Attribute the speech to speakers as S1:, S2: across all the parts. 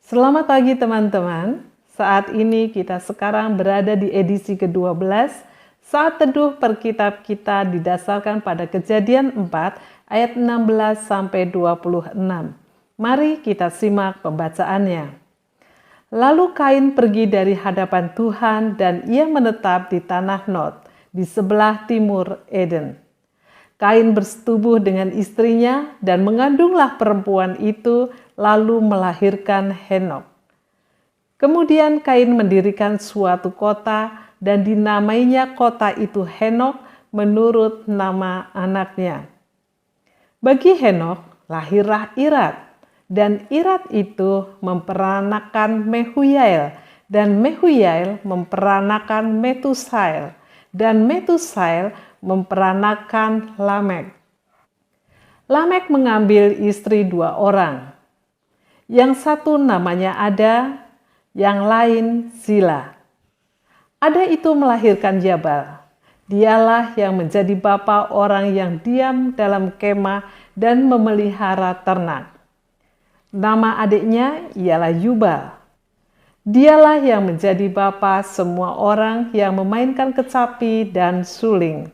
S1: Selamat pagi teman-teman. Saat ini kita sekarang berada di edisi ke-12. Saat teduh Perkitab kita didasarkan pada Kejadian 4 ayat 16 sampai 26. Mari kita simak pembacaannya. Lalu Kain pergi dari hadapan Tuhan dan ia menetap di tanah Nod, di sebelah timur Eden. Kain bersetubuh dengan istrinya dan mengandunglah perempuan itu, lalu melahirkan Henok. Kemudian Kain mendirikan suatu kota dan dinamainya kota itu Henok menurut nama anaknya. Bagi Henok lahirlah Irad, dan Irad itu memperanakan Mehujael, dan Mehujael memperanakan Metusael, dan Metusael memperanakan Lamek. Lamek mengambil istri 2 orang. Yang satu namanya Ada, yang lain Zila. Ada itu melahirkan Jabal. Dialah yang menjadi bapa orang yang diam dalam kemah dan memelihara ternak. Nama adiknya ialah Yubal. Dialah yang menjadi bapa semua orang yang memainkan kecapi dan suling.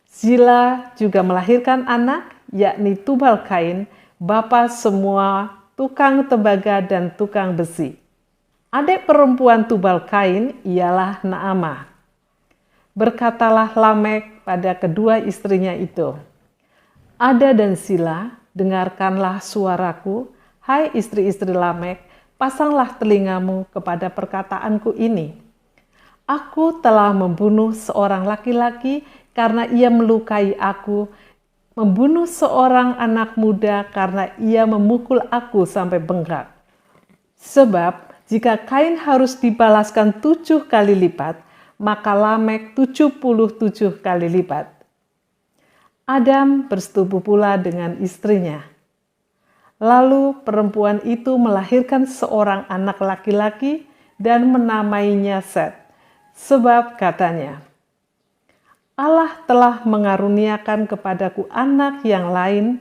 S1: Zila juga melahirkan anak, yakni Tubal Kain, bapa semua tukang tembaga dan tukang besi. Adik perempuan Tubal Kain ialah Naamah. Berkatalah Lamek pada kedua istrinya itu, Ada dan Zila, dengarkanlah suaraku, hai istri-istri Lamek, pasanglah telingamu kepada perkataanku ini. Aku telah membunuh seorang laki-laki karena ia melukai aku, membunuh seorang anak muda karena ia memukul aku sampai bengkak. Sebab jika Kain harus dibalaskan 7 kali lipat, maka Lamek 77 kali lipat. Adam bersetubuh pula dengan istrinya. Lalu perempuan itu melahirkan seorang anak laki-laki dan menamainya Set, sebab katanya, Allah telah mengaruniakan kepadaku anak yang lain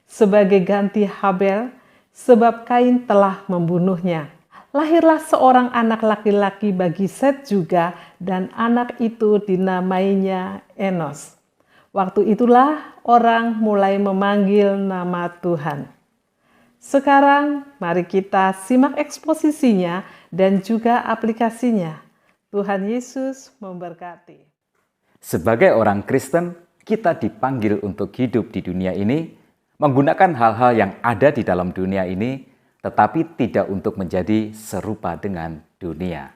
S1: sebagai ganti Habel, sebab Kain telah membunuhnya. Lahirlah seorang anak laki-laki bagi Set juga, dan anak itu dinamainya Enos. Waktu itulah orang mulai memanggil nama Tuhan. Sekarang mari kita simak eksposisinya dan juga aplikasinya. Tuhan Yesus memberkati.
S2: Sebagai orang Kristen, kita dipanggil untuk hidup di dunia ini, menggunakan hal-hal yang ada di dalam dunia ini, tetapi tidak untuk menjadi serupa dengan dunia.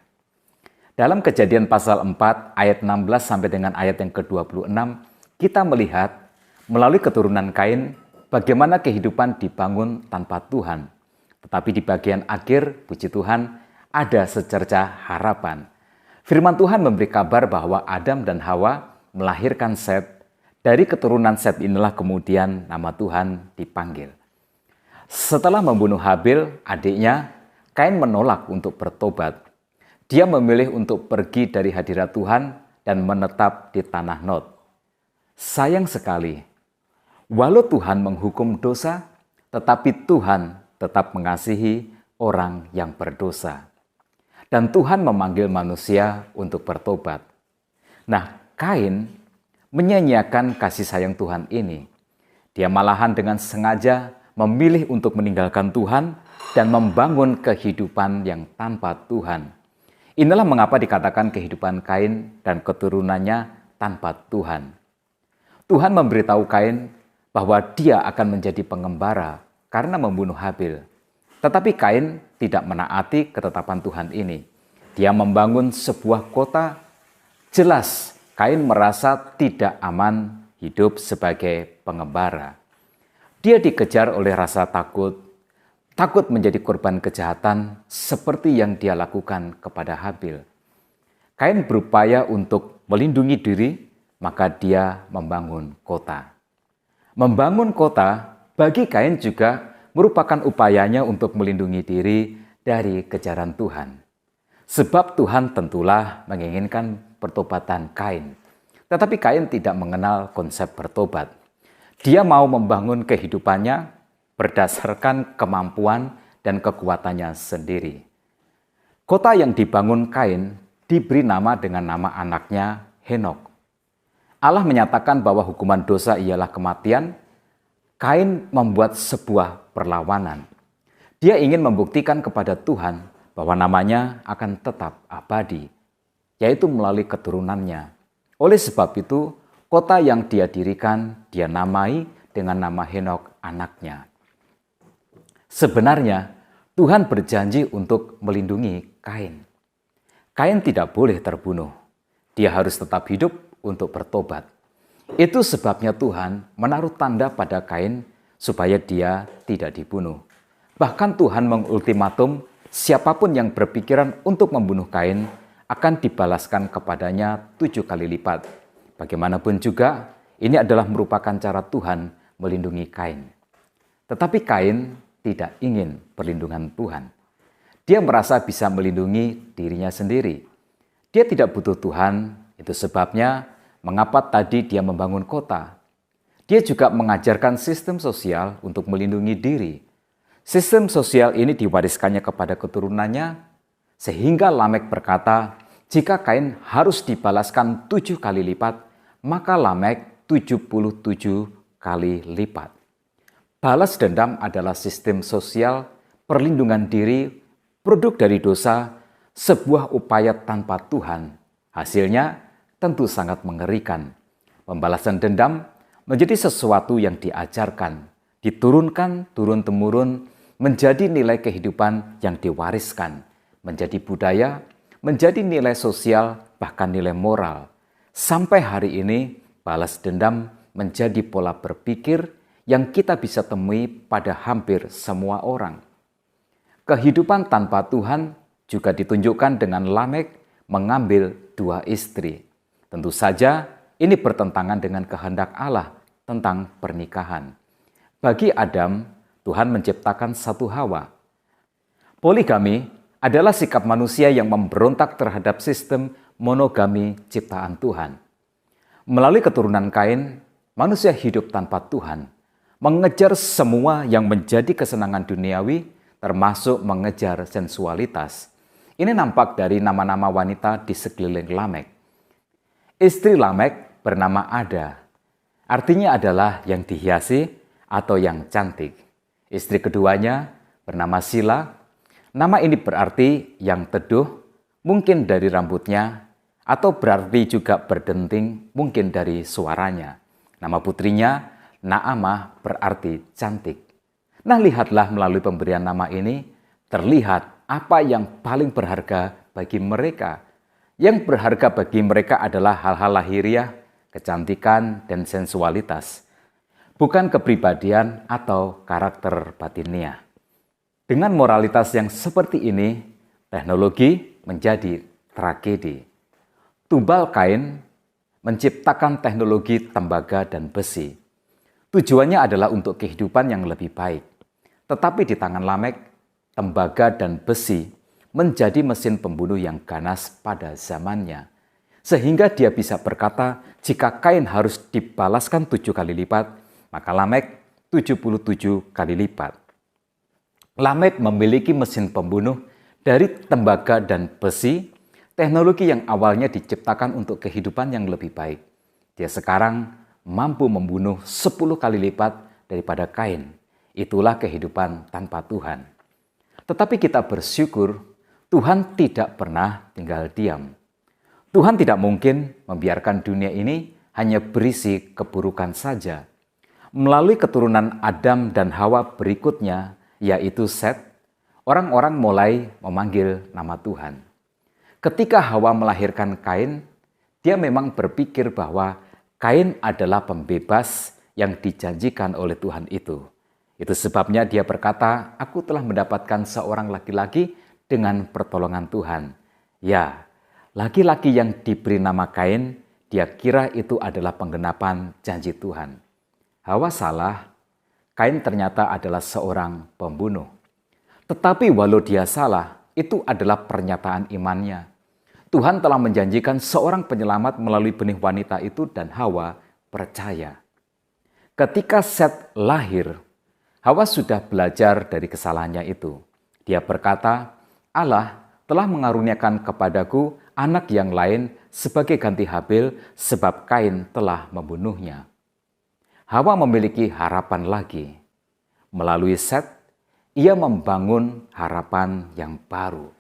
S2: Dalam Kejadian pasal 4 ayat 16 sampai dengan ayat yang ke-26, kita melihat melalui keturunan Kain bagaimana kehidupan dibangun tanpa Tuhan. Tetapi di bagian akhir, puji Tuhan, ada secercah harapan. Firman Tuhan memberi kabar bahwa Adam dan Hawa melahirkan Set. Dari keturunan Set inilah kemudian nama Tuhan dipanggil. Setelah membunuh Habil, adiknya, Kain menolak untuk bertobat. Dia memilih untuk pergi dari hadirat Tuhan dan menetap di tanah Nod. Sayang sekali, walau Tuhan menghukum dosa, tetapi Tuhan tetap mengasihi orang yang berdosa. Dan Tuhan memanggil manusia untuk bertobat. Nah, Kain menyanyiakan kasih sayang Tuhan ini. Dia malahan dengan sengaja memilih untuk meninggalkan Tuhan dan membangun kehidupan yang tanpa Tuhan. Inilah mengapa dikatakan kehidupan Kain dan keturunannya tanpa Tuhan. Tuhan memberitahu Kain bahwa dia akan menjadi pengembara karena membunuh Habil. Tetapi Kain tidak menaati ketetapan Tuhan ini. Dia membangun sebuah kota. Jelas Kain merasa tidak aman hidup sebagai pengembara. Dia dikejar oleh rasa takut menjadi korban kejahatan seperti yang dia lakukan kepada Habil. Kain berupaya untuk melindungi diri, maka dia membangun kota. Membangun kota bagi Kain juga merupakan upayanya untuk melindungi diri dari kejaran Tuhan. Sebab Tuhan tentulah menginginkan pertobatan Kain. Tetapi Kain tidak mengenal konsep bertobat. Dia mau membangun kehidupannya berdasarkan kemampuan dan kekuatannya sendiri. Kota yang dibangun Kain diberi nama dengan nama anaknya Henokh. Allah menyatakan bahwa hukuman dosa ialah kematian. Kain membuat sebuah perlawanan. Dia ingin membuktikan kepada Tuhan bahwa namanya akan tetap abadi, yaitu melalui keturunannya. Oleh sebab itu, kota yang dia dirikan, dia namai dengan nama Henokh anaknya. Sebenarnya, Tuhan berjanji untuk melindungi Kain. Kain tidak boleh terbunuh. Dia harus tetap hidup untuk bertobat. Itu sebabnya Tuhan menaruh tanda pada Kain supaya dia tidak dibunuh. Bahkan Tuhan mengultimatum siapapun yang berpikiran untuk membunuh Kain akan dibalaskan kepadanya 7 kali lipat. Bagaimanapun juga, ini adalah merupakan cara Tuhan melindungi Kain. Tetapi Kain tidak ingin perlindungan Tuhan. Dia merasa bisa melindungi dirinya sendiri. Dia tidak butuh Tuhan, itu sebabnya mengapa tadi dia membangun kota. Dia juga mengajarkan sistem sosial untuk melindungi diri. Sistem sosial ini diwariskannya kepada keturunannya, sehingga Lamek berkata, jika Kain harus dibalaskan 7 kali lipat, maka Lamek 77 kali lipat. Balas dendam adalah sistem sosial, perlindungan diri, produk dari dosa, sebuah upaya tanpa Tuhan. Hasilnya tentu sangat mengerikan. Pembalasan dendam menjadi sesuatu yang diajarkan, diturunkan turun-temurun, menjadi nilai kehidupan yang diwariskan, menjadi budaya, menjadi nilai sosial, bahkan nilai moral. Sampai hari ini, balas dendam menjadi pola berpikir yang kita bisa temui pada hampir semua orang. Kehidupan tanpa Tuhan juga ditunjukkan dengan Lamek mengambil 2 istri. Tentu saja ini bertentangan dengan kehendak Allah tentang pernikahan. Bagi Adam, Tuhan menciptakan 1 Hawa. Poligami adalah sikap manusia yang memberontak terhadap sistem monogami ciptaan Tuhan. Melalui keturunan Kain, manusia hidup tanpa Tuhan, mengejar semua yang menjadi kesenangan duniawi, termasuk mengejar sensualitas. Ini nampak dari nama-nama wanita di sekeliling Lamek. Istri Lamek bernama Ada, artinya adalah yang dihiasi atau yang cantik. Istri keduanya bernama Sila, nama ini berarti yang teduh, mungkin dari rambutnya, atau berarti juga berdenting, mungkin dari suaranya. Nama putrinya Naamah berarti cantik. Nah, lihatlah melalui pemberian nama ini, terlihat apa yang paling berharga bagi mereka. Yang berharga bagi mereka adalah hal-hal lahiriah, kecantikan, dan sensualitas. Bukan kepribadian atau karakter batinnya. Dengan moralitas yang seperti ini, teknologi menjadi tragedi. Tubal Kain menciptakan teknologi tembaga dan besi. Tujuannya adalah untuk kehidupan yang lebih baik. Tetapi di tangan Lamek, tembaga dan besi menjadi mesin pembunuh yang ganas pada zamannya. Sehingga dia bisa berkata, jika Kain harus dibalaskan 7 kali lipat, maka Lamek 77 kali lipat. Lamek memiliki mesin pembunuh dari tembaga dan besi, teknologi yang awalnya diciptakan untuk kehidupan yang lebih baik. Dia sekarang mampu membunuh 10 kali lipat daripada Kain. Itulah kehidupan tanpa Tuhan. Tetapi kita bersyukur Tuhan tidak pernah tinggal diam. Tuhan tidak mungkin membiarkan dunia ini hanya berisi keburukan saja. Melalui keturunan Adam dan Hawa berikutnya, yaitu Set, orang-orang mulai memanggil nama Tuhan. Ketika Hawa melahirkan Kain, dia memang berpikir bahwa Kain adalah pembebas yang dijanjikan oleh Tuhan itu. Itu sebabnya dia berkata, aku telah mendapatkan seorang laki-laki dengan pertolongan Tuhan. Ya, laki-laki yang diberi nama Kain, dia kira itu adalah penggenapan janji Tuhan. Hawa salah, Kain ternyata adalah seorang pembunuh. Tetapi walau dia salah, itu adalah pernyataan imannya. Tuhan telah menjanjikan seorang penyelamat melalui benih wanita itu dan Hawa percaya. Ketika Set lahir, Hawa sudah belajar dari kesalahannya itu. Dia berkata, Allah telah mengaruniakan kepadaku anak yang lain sebagai ganti Habil sebab Kain telah membunuhnya. Hawa memiliki harapan lagi. Melalui Set, ia membangun harapan yang baru.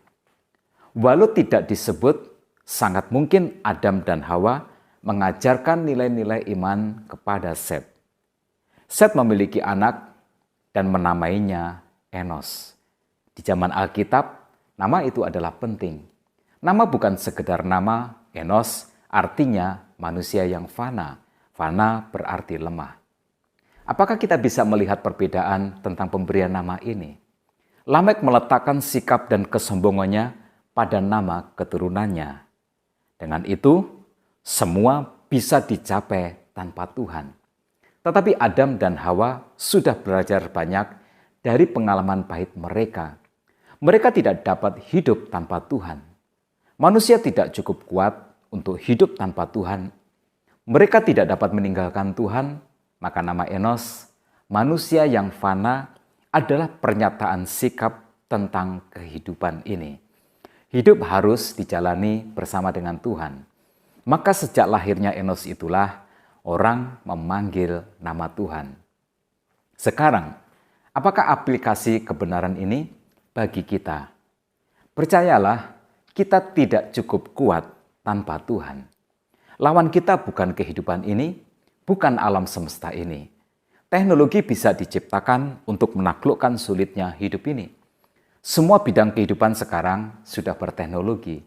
S2: Walau tidak disebut, sangat mungkin Adam dan Hawa mengajarkan nilai-nilai iman kepada Set. Set memiliki anak dan menamainya Enos. Di zaman Alkitab, nama itu adalah penting. Nama bukan sekedar nama. Enos artinya manusia yang fana. Fana berarti lemah. Apakah kita bisa melihat perbedaan tentang pemberian nama ini? Lamek meletakkan sikap dan kesombongannya pada nama keturunannya. Dengan itu, semua bisa dicapai tanpa Tuhan. Tetapi Adam dan Hawa sudah belajar banyak dari pengalaman pahit mereka. Mereka tidak dapat hidup tanpa Tuhan. Manusia tidak cukup kuat untuk hidup tanpa Tuhan. Mereka tidak dapat meninggalkan Tuhan, maka nama Enos, manusia yang fana, adalah pernyataan sikap tentang kehidupan ini. Hidup harus dijalani bersama dengan Tuhan. Maka sejak lahirnya Enos itulah orang memanggil nama Tuhan. Sekarang, apakah aplikasi kebenaran ini bagi kita? Percayalah, kita tidak cukup kuat tanpa Tuhan. Lawan kita bukan kehidupan ini, bukan alam semesta ini. Teknologi bisa diciptakan untuk menaklukkan sulitnya hidup ini. Semua bidang kehidupan sekarang sudah berteknologi.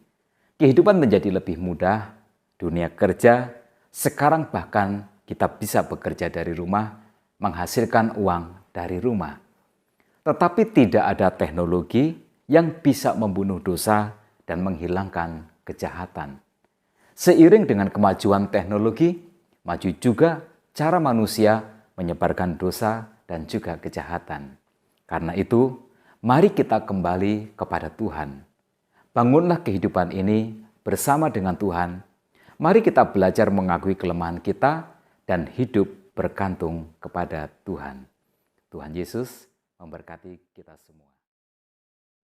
S2: Kehidupan menjadi lebih mudah, dunia kerja, sekarang bahkan kita bisa bekerja dari rumah, menghasilkan uang dari rumah. Tetapi tidak ada teknologi yang bisa membunuh dosa dan menghilangkan kejahatan. Seiring dengan kemajuan teknologi, maju juga cara manusia menyebarkan dosa dan juga kejahatan. Karena itu, mari kita kembali kepada Tuhan. Bangunlah kehidupan ini bersama dengan Tuhan. Mari kita belajar mengakui kelemahan kita dan hidup bergantung kepada Tuhan. Tuhan Yesus memberkati kita semua.